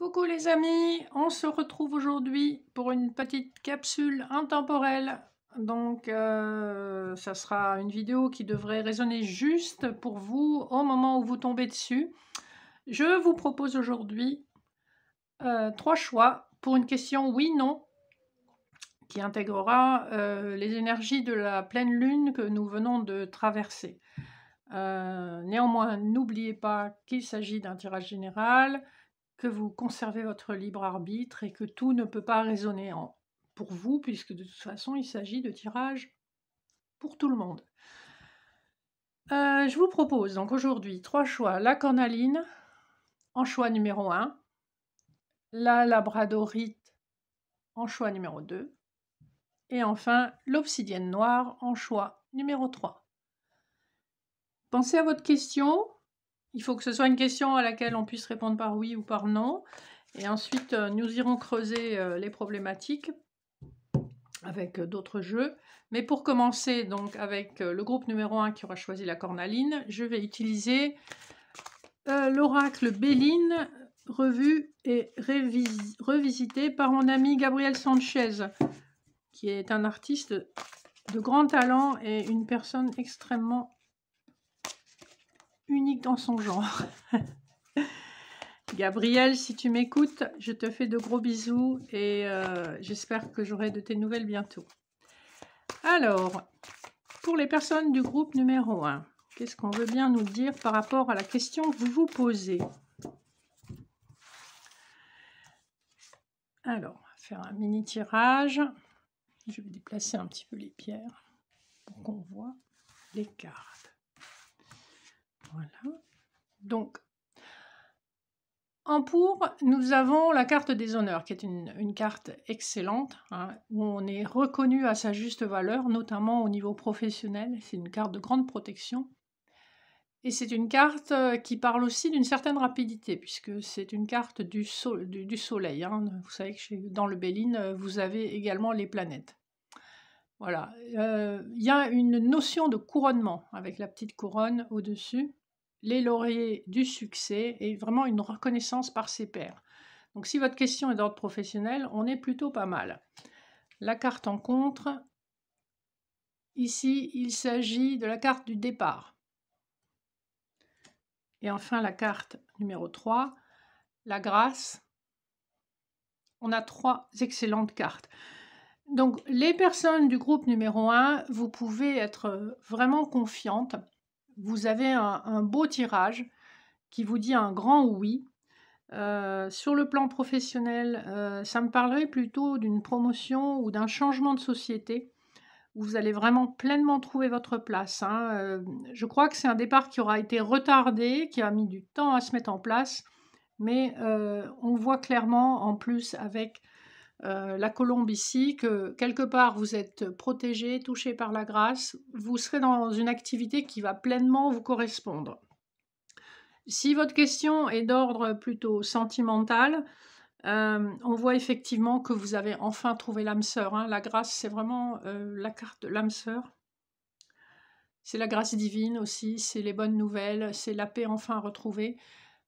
Coucou les amis, on se retrouve aujourd'hui pour une petite capsule intemporelle. Donc ça sera une vidéo qui devrait résonner juste pour vous au moment où vous tombez dessus. Je vous propose aujourd'hui 3 choix pour une question oui-non qui intégrera les énergies de la pleine lune que nous venons de traverser. Néanmoins, n'oubliez pas qu'il s'agit d'un tirage général, que vous conservez votre libre arbitre et que tout ne peut pas résonner pour vous, puisque de toute façon, il s'agit de tirages pour tout le monde. Je vous propose donc aujourd'hui 3 choix. La cornaline en choix numéro 1, la labradorite en choix numéro 2, et enfin l'obsidienne noire en choix numéro 3. Pensez à votre question. Il faut que ce soit une question à laquelle on puisse répondre par oui ou par non. Et ensuite, nous irons creuser les problématiques avec d'autres jeux. Mais pour commencer, donc avec le groupe numéro 1 qui aura choisi la cornaline, je vais utiliser l'oracle Béline, revu et revisité par mon ami Gabriel Sanchez, qui est un artiste de grand talent et une personne extrêmement unique dans son genre. Gabriel, si tu m'écoutes, je te fais de gros bisous et j'espère que j'aurai de tes nouvelles bientôt. Alors, pour les personnes du groupe numéro 1, qu'est-ce qu'on veut bien nous dire par rapport à la question que vous vous posez? Alors, on va faire un mini tirage. Je vais déplacer un petit peu les pierres pour qu'on voit les cartes. Voilà. Donc, en pour, nous avons la carte des honneurs, qui est une carte excellente, hein, où on est reconnu à sa juste valeur, notamment au niveau professionnel. C'est une carte de grande protection. Et c'est une carte qui parle aussi d'une certaine rapidité, puisque c'est une carte du soleil. Hein. Vous savez que dans le Béline, vous avez également les planètes. Voilà. Il y a une notion de couronnement, avec la petite couronne au-dessus. Les lauriers du succès et vraiment une reconnaissance par ses pairs. Donc si votre question est d'ordre professionnel, on est plutôt pas mal. La carte en contre, ici il s'agit de la carte du départ. Et enfin la carte numéro 3, la grâce. On a 3 excellentes cartes. Donc les personnes du groupe numéro 1, vous pouvez être vraiment confiantes. Vous avez un beau tirage qui vous dit un grand oui. Sur le plan professionnel, ça me parlerait plutôt d'une promotion ou d'un changement de société où vous allez vraiment pleinement trouver votre place. Hein. Je crois que c'est un départ qui aura été retardé, qui a mis du temps à se mettre en place, mais on voit clairement en plus avec la colombe ici que quelque part vous êtes protégé, touché par la grâce, vous serez dans une activité qui va pleinement vous correspondre. Si votre question est d'ordre plutôt sentimental, on voit effectivement que vous avez enfin trouvé l'âme sœur. Hein. La grâce, c'est vraiment la carte de l'âme sœur. C'est la grâce divine aussi, c'est les bonnes nouvelles, c'est la paix enfin retrouvée.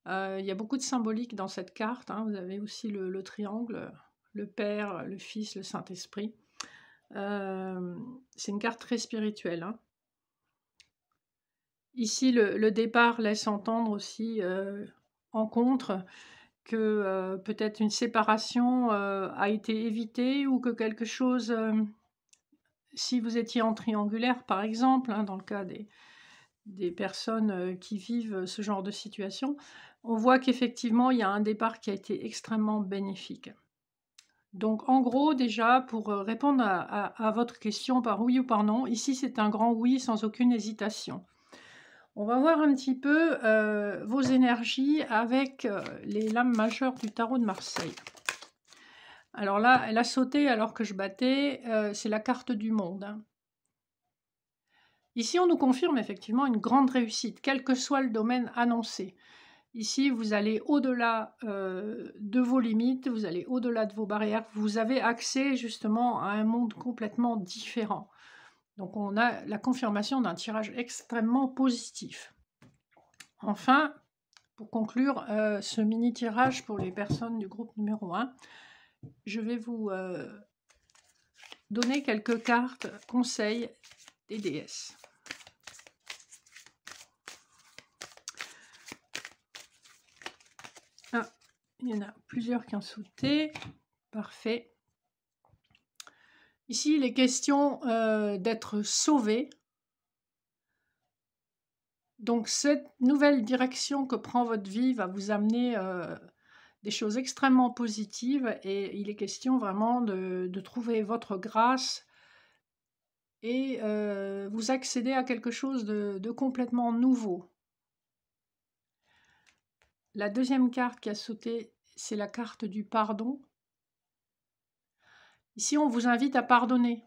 Il y a beaucoup de symbolique dans cette carte. Hein. Vous avez aussi le triangle, le Père, le Fils, le Saint-Esprit. C'est une carte très spirituelle. Hein. Ici, le départ laisse entendre aussi en contre que peut-être une séparation a été évitée ou que quelque chose, si vous étiez en triangulaire par exemple, hein, dans le cas des personnes qui vivent ce genre de situation, on voit qu'effectivement il y a un départ qui a été extrêmement bénéfique. Donc en gros déjà, pour répondre à votre question par oui ou par non, ici c'est un grand oui sans aucune hésitation. On va voir un petit peu vos énergies avec les lames majeures du tarot de Marseille. Alors là, elle a sauté alors que je battais, c'est la carte du monde. Hein. Ici, on nous confirme effectivement une grande réussite, quel que soit le domaine annoncé. Ici, vous allez au-delà de vos limites, vous allez au-delà de vos barrières, vous avez accès justement à un monde complètement différent. Donc on a la confirmation d'un tirage extrêmement positif. Enfin, pour conclure ce mini tirage pour les personnes du groupe numéro 1, je vais vous donner quelques cartes conseils des déesses. Ah, il y en a plusieurs qui ont sauté. Parfait. Ici, il est question d'être sauvé. Donc, cette nouvelle direction que prend votre vie va vous amener des choses extrêmement positives et il est question vraiment de trouver votre grâce et vous accéder à quelque chose de complètement nouveau. La deuxième carte qui a sauté, c'est la carte du pardon. Ici, on vous invite à pardonner,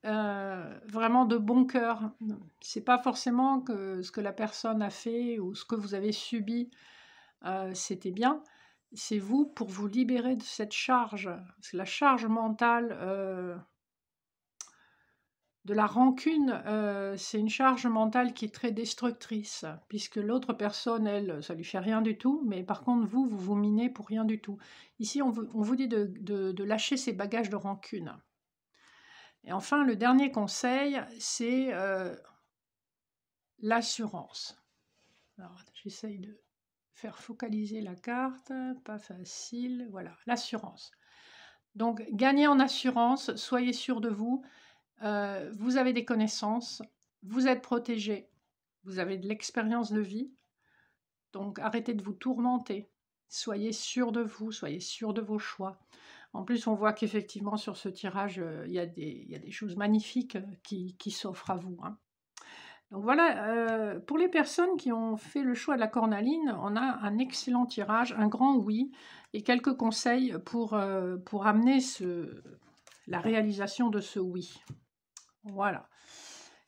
vraiment de bon cœur. C'est pas forcément que ce que la personne a fait ou ce que vous avez subi, c'était bien. C'est vous pour vous libérer de cette charge. Parce que la charge mentale de la rancune, c'est une charge mentale qui est très destructrice, puisque l'autre personne, elle, ça lui fait rien du tout, mais par contre, vous vous minez pour rien du tout. Ici, on vous dit de lâcher ces bagages de rancune. Et enfin, le dernier conseil, c'est l'assurance. Alors, j'essaye de faire focaliser la carte, pas facile, voilà, l'assurance. Donc, gagnez en assurance, soyez sûr de vous. Vous avez des connaissances, vous êtes protégé, vous avez de l'expérience de vie, donc arrêtez de vous tourmenter, soyez sûr de vous, soyez sûr de vos choix. En plus, on voit qu'effectivement sur ce tirage, il y a des choses magnifiques qui s'offrent à vous. Hein. Donc voilà, pour les personnes qui ont fait le choix de la cornaline, on a un excellent tirage, un grand oui, et quelques conseils pour amener la réalisation de ce oui. Voilà.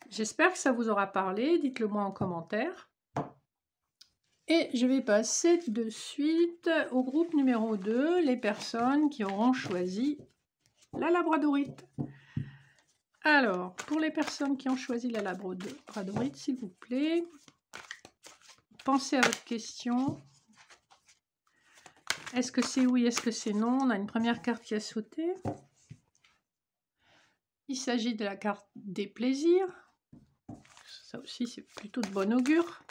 J'espère que ça vous aura parlé. Dites-le moi en commentaire. Et je vais passer de suite au groupe numéro 2, les personnes qui auront choisi la labradorite. Alors, pour les personnes qui ont choisi la labradorite, s'il vous plaît, pensez à votre question. Est-ce que c'est oui, est-ce que c'est non? On a une première carte qui a sauté. Il s'agit de la carte des plaisirs. Ça aussi, c'est plutôt de bon augure.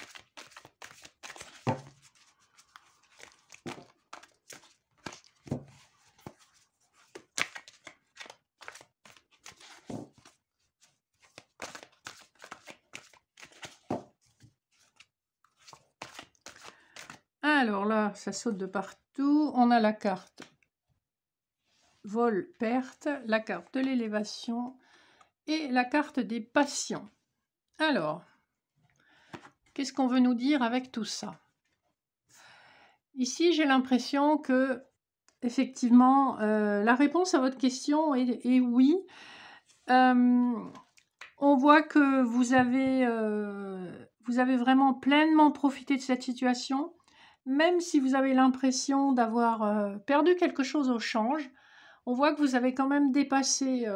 Alors là, ça saute de partout. On a la carte vol-perte, la carte de l'élévation et la carte des passions. Alors, qu'est-ce qu'on veut nous dire avec tout ça? Ici, j'ai l'impression que, effectivement, la réponse à votre question est oui. On voit que vous avez vraiment pleinement profité de cette situation, même si vous avez l'impression d'avoir perdu quelque chose au change. On voit que vous avez quand même dépassé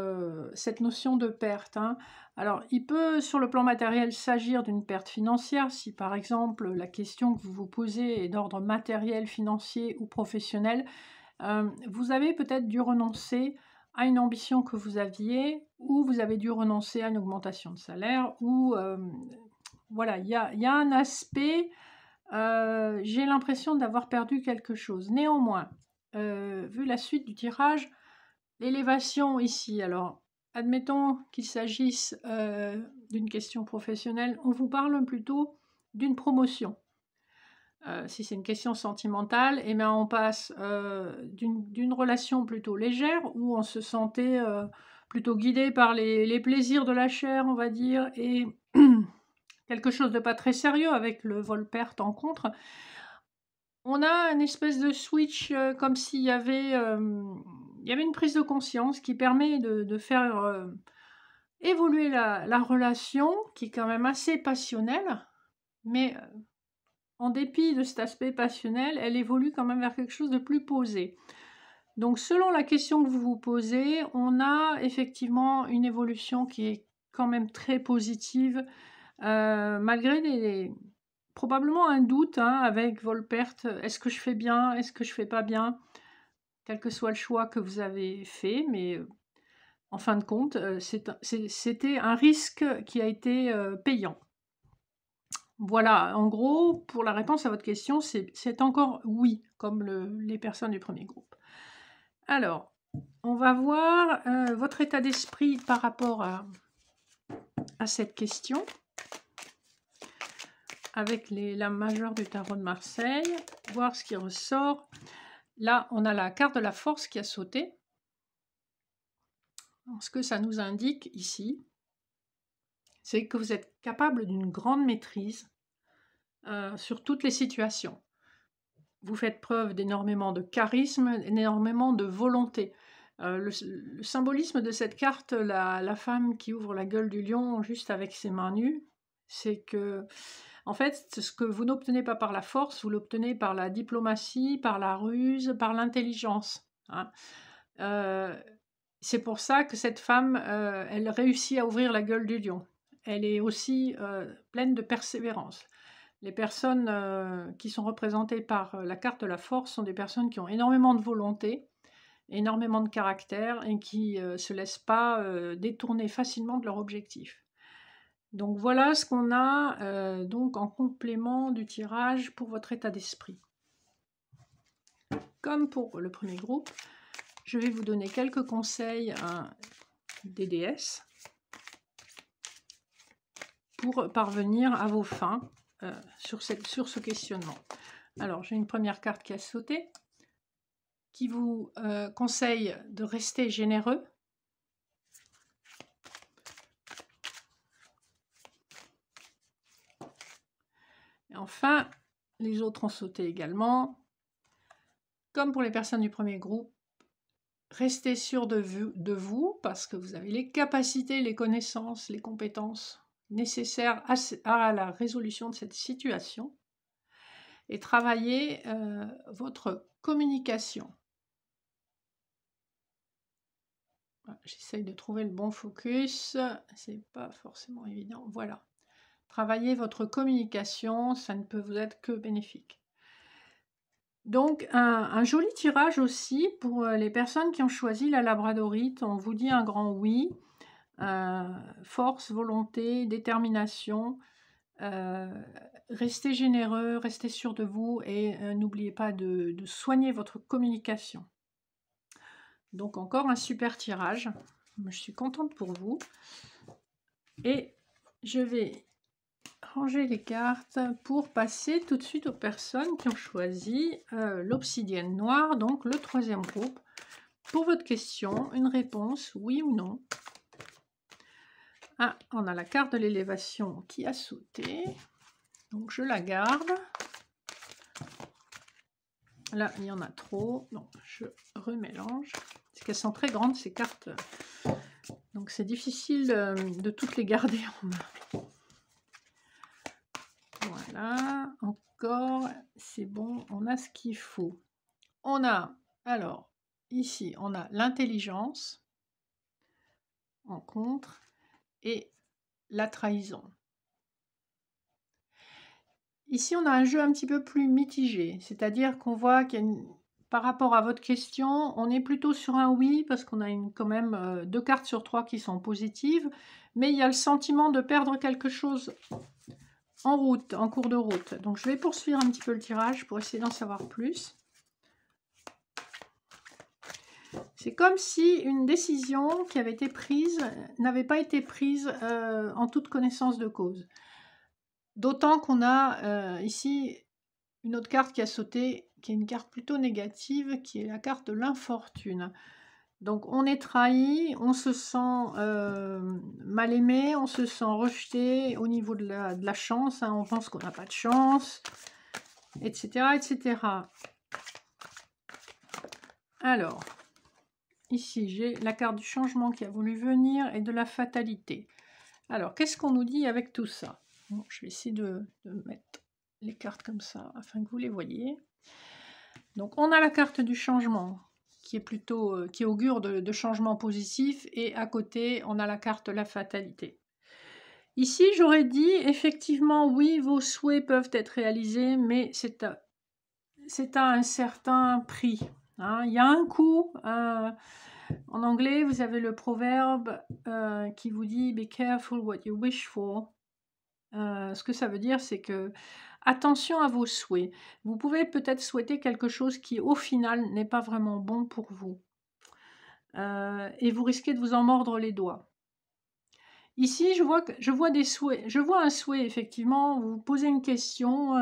cette notion de perte. Hein. Alors, il peut, sur le plan matériel, s'agir d'une perte financière, si par exemple la question que vous vous posez est d'ordre matériel, financier ou professionnel. Vous avez peut-être dû renoncer à une ambition que vous aviez, ou vous avez dû renoncer à une augmentation de salaire, ou voilà, il y a un aspect, j'ai l'impression d'avoir perdu quelque chose. Néanmoins, vu la suite du tirage, l'élévation ici, alors admettons qu'il s'agisse d'une question professionnelle, on vous parle plutôt d'une promotion. Si c'est une question sentimentale, eh bien on passe d'une relation plutôt légère, où on se sentait plutôt guidé par les plaisirs de la chair, on va dire, et quelque chose de pas très sérieux avec le vol-perte en contre. On a une espèce de switch, comme s'il y avait une prise de conscience qui permet de faire évoluer la relation, qui est quand même assez passionnelle, mais en dépit de cet aspect passionnel, elle évolue quand même vers quelque chose de plus posé. Donc selon la question que vous vous posez, on a effectivement une évolution qui est quand même très positive, malgré des probablement un doute hein, avec Volpert. Est-ce que je fais bien? Est-ce que je fais pas bien? Quel que soit le choix que vous avez fait, mais en fin de compte, c'était un risque qui a été payant. Voilà, en gros, pour la réponse à votre question, c'est encore oui, comme les personnes du premier groupe. Alors, on va voir votre état d'esprit par rapport à cette question, avec les lames majeures du tarot de Marseille, voir ce qui ressort. Là, on a la carte de la force qui a sauté. Alors, ce que ça nous indique ici, c'est que vous êtes capable d'une grande maîtrise sur toutes les situations. Vous faites preuve d'énormément de charisme, d'énormément de volonté. Le symbolisme de cette carte, la femme qui ouvre la gueule du lion juste avec ses mains nues, c'est que, en fait, ce que vous n'obtenez pas par la force, vous l'obtenez par la diplomatie, par la ruse, par l'intelligence. Hein. C'est pour ça que cette femme, elle réussit à ouvrir la gueule du lion. Elle est aussi pleine de persévérance. Les personnes qui sont représentées par la carte de la force sont des personnes qui ont énormément de volonté, énormément de caractère et qui ne se laissent pas détourner facilement de leur objectif. Donc voilà ce qu'on a donc en complément du tirage pour votre état d'esprit. Comme pour le premier groupe, je vais vous donner quelques conseils des déesses pour parvenir à vos fins sur ce questionnement. Alors, j'ai une première carte qui a sauté, qui vous conseille de rester généreux. Et enfin, les autres ont sauté également. Comme pour les personnes du premier groupe, restez sûr de vous parce que vous avez les capacités, les connaissances, les compétences nécessaires à la résolution de cette situation. Et travaillez votre communication. J'essaye de trouver le bon focus, c'est pas forcément évident. Voilà. Travaillez votre communication, ça ne peut vous être que bénéfique. Donc, un joli tirage aussi pour les personnes qui ont choisi la labradorite. On vous dit un grand oui. Force, volonté, détermination. Restez généreux, restez sûr de vous et n'oubliez pas de soigner votre communication. Donc encore un super tirage. Je suis contente pour vous. Et je vais ranger les cartes pour passer tout de suite aux personnes qui ont choisi l'obsidienne noire, donc le troisième groupe. Pour votre question, une réponse, oui ou non. Ah, on a la carte de l'élévation qui a sauté. Donc je la garde. Là, il y en a trop. Donc je remélange. Parce qu'elles sont très grandes, ces cartes. Donc c'est difficile de toutes les garder en main. Voilà. Encore, c'est bon. On a ce qu'il faut. On a, alors, ici, on a l'intelligence en contre et la trahison. Ici, on a un jeu un petit peu plus mitigé, c'est-à-dire qu'on voit qu'il y a par rapport à votre question, on est plutôt sur un oui, parce qu'on a quand même 2 cartes sur 3 qui sont positives, mais il y a le sentiment de perdre quelque chose en route, en cours de route. Donc je vais poursuivre un petit peu le tirage pour essayer d'en savoir plus. C'est comme si une décision qui avait été prise n'avait pas été prise en toute connaissance de cause. D'autant qu'on a ici une autre carte qui a sauté, qui est une carte plutôt négative, qui est la carte de l'infortune. Donc on est trahi, on se sent mal aimé, on se sent rejeté au niveau de la chance, hein, on pense qu'on n'a pas de chance, etc., etc. Alors, ici j'ai la carte du changement qui a voulu venir et de la fatalité. Alors, qu'est-ce qu'on nous dit avec tout ça? Bon, je vais essayer de mettre les cartes comme ça afin que vous les voyez. Donc on a la carte du changement qui est plutôt qui augure de changements positifs et à côté on a la carte de la fatalité. Ici, j'aurais dit, effectivement, oui, vos souhaits peuvent être réalisés, mais c'est à un certain prix. Hein. Il y a un coût. En anglais, vous avez le proverbe qui vous dit « Be careful what you wish for ». Ce que ça veut dire, c'est que attention à vos souhaits. Vous pouvez peut-être souhaiter quelque chose qui, au final, n'est pas vraiment bon pour vous. Et vous risquez de vous en mordre les doigts. Ici, je vois des souhaits. Je vois un souhait, effectivement. Vous vous posez une question.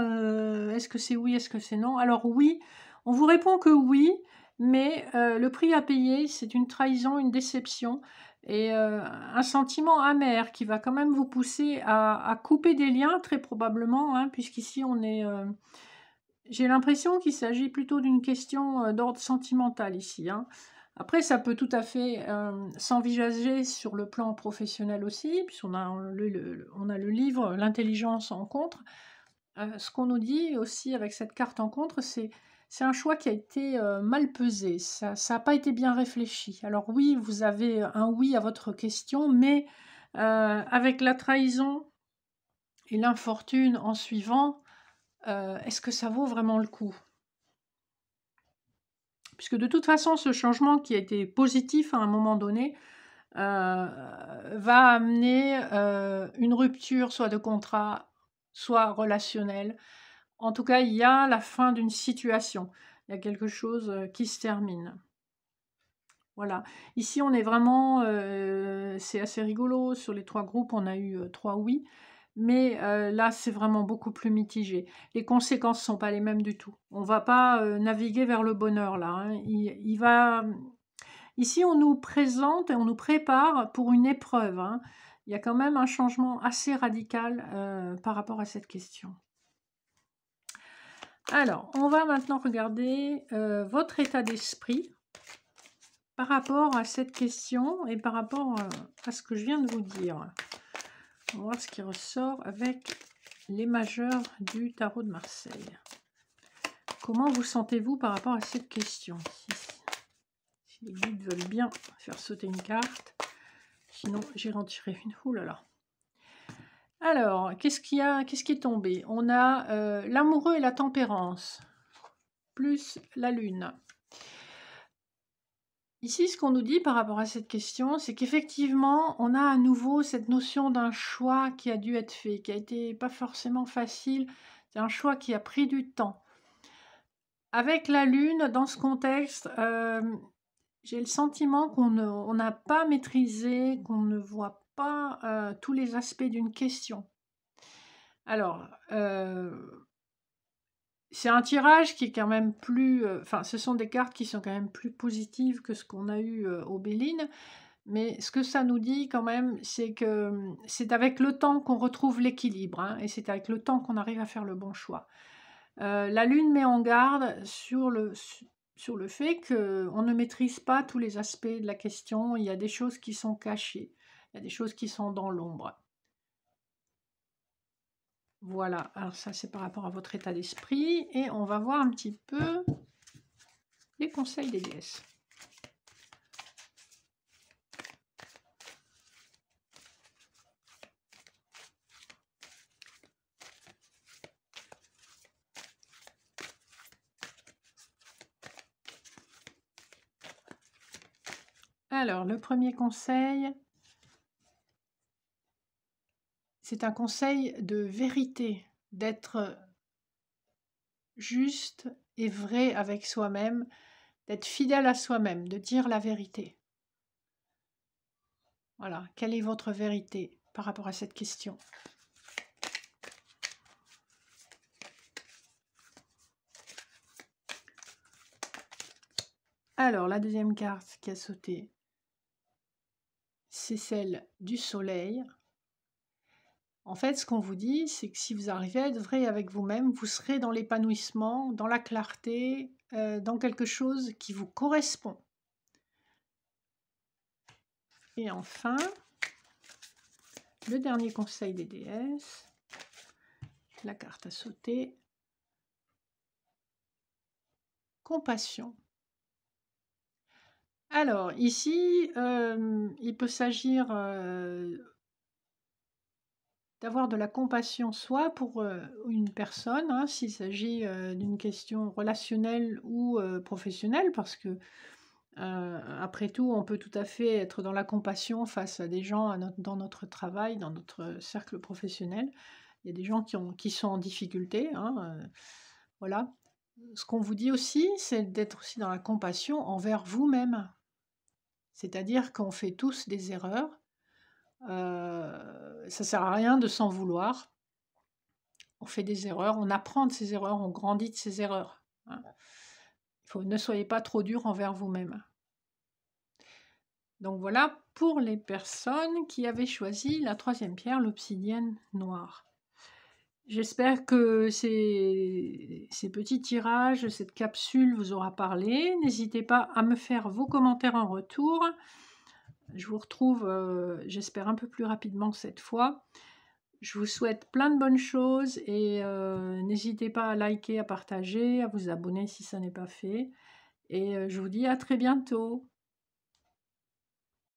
Est-ce que c'est oui, est-ce que c'est non? Alors oui, on vous répond que oui, mais le prix à payer, c'est une trahison, une déception et un sentiment amer qui va quand même vous pousser à couper des liens, très probablement, hein, puisqu'ici, on est... j'ai l'impression qu'il s'agit plutôt d'une question d'ordre sentimental ici, hein. Après, ça peut tout à fait s'envisager sur le plan professionnel aussi, puisqu'on a on a le livre L'intelligence en contre. Ce qu'on nous dit aussi avec cette carte en contre, c'est un choix qui a été mal pesé, ça n'a pas été bien réfléchi. Alors oui, vous avez un oui à votre question, mais avec la trahison et l'infortune en suivant, est-ce que ça vaut vraiment le coup? Puisque de toute façon, ce changement qui a été positif à un moment donné, va amener une rupture, soit de contrat, soit relationnelle. En tout cas, il y a la fin d'une situation. Il y a quelque chose qui se termine. Voilà. Ici, on est vraiment... c'est assez rigolo. Sur les 3 groupes, on a eu 3 oui. Mais là, c'est vraiment beaucoup plus mitigé. Les conséquences ne sont pas les mêmes du tout. On ne va pas naviguer vers le bonheur, là. Hein. Il va... Ici, on nous présente et on nous prépare pour une épreuve. Hein. Il y a quand même un changement assez radical par rapport à cette question. Alors, on va maintenant regarder votre état d'esprit par rapport à cette question et par rapport à ce que je viens de vous dire. On va voir ce qui ressort avec les majeurs du tarot de Marseille. Comment vous sentez-vous par rapport à cette question? Si les guides veulent bien faire sauter une carte, sinon j'irai en tirer une. Ouh là là. Alors, qu'est-ce qui est tombé? On a l'amoureux et la tempérance, plus la lune. Ici, ce qu'on nous dit par rapport à cette question, c'est qu'effectivement, on a à nouveau cette notion d'un choix qui a dû être fait, qui a été pas forcément facile. C'est un choix qui a pris du temps. Avec la lune, dans ce contexte, j'ai le sentiment qu'on n'a pas maîtrisé, qu'on ne voit pas tous les aspects d'une question. Alors, c'est un tirage qui est quand même plus... Enfin, ce sont des cartes qui sont quand même plus positives que ce qu'on a eu au Béline. Mais ce que ça nous dit quand même, c'est que c'est avec le temps qu'on retrouve l'équilibre. Hein, et c'est avec le temps qu'on arrive à faire le bon choix. La Lune met en garde sur le fait qu'on ne maîtrise pas tous les aspects de la question. Il y a des choses qui sont cachées. Il y a des choses qui sont dans l'ombre. Voilà, alors ça c'est par rapport à votre état d'esprit. Et on va voir un petit peu les conseils des déesses. Alors, le premier conseil, c'est un conseil de vérité, d'être juste et vrai avec soi-même, d'être fidèle à soi-même, de dire la vérité. Voilà, quelle est votre vérité par rapport à cette question? Alors, la deuxième carte qui a sauté, c'est celle du soleil. En fait, ce qu'on vous dit, c'est que si vous arrivez à être vrai avec vous-même, vous serez dans l'épanouissement, dans la clarté, dans quelque chose qui vous correspond. Et enfin, le dernier conseil des déesses, la carte a sauté, compassion. Alors, ici, il peut s'agir d'avoir de la compassion, soit pour une personne, hein, s'il s'agit d'une question relationnelle ou professionnelle, parce que après tout, on peut tout à fait être dans la compassion face à des gens dans notre travail, dans notre cercle professionnel. Il y a des gens qui sont en difficulté, hein, voilà. Ce qu'on vous dit aussi, c'est d'être aussi dans la compassion envers vous-même. C'est-à-dire qu'on fait tous des erreurs. Ça sert à rien de s'en vouloir. On fait des erreurs, on apprend de ses erreurs, on grandit de ses erreurs, hein. Ne soyez pas trop dur envers vous-même. Donc voilà pour les personnes qui avaient choisi la troisième pierre, l'obsidienne noire. J'espère que ces petits tirages, cette capsule vous aura parlé. N'hésitez pas à me faire vos commentaires en retour. Je vous retrouve, j'espère, un peu plus rapidement cette fois. Je vous souhaite plein de bonnes choses et n'hésitez pas à liker, à partager, à vous abonner si ça n'est pas fait. Et je vous dis à très bientôt.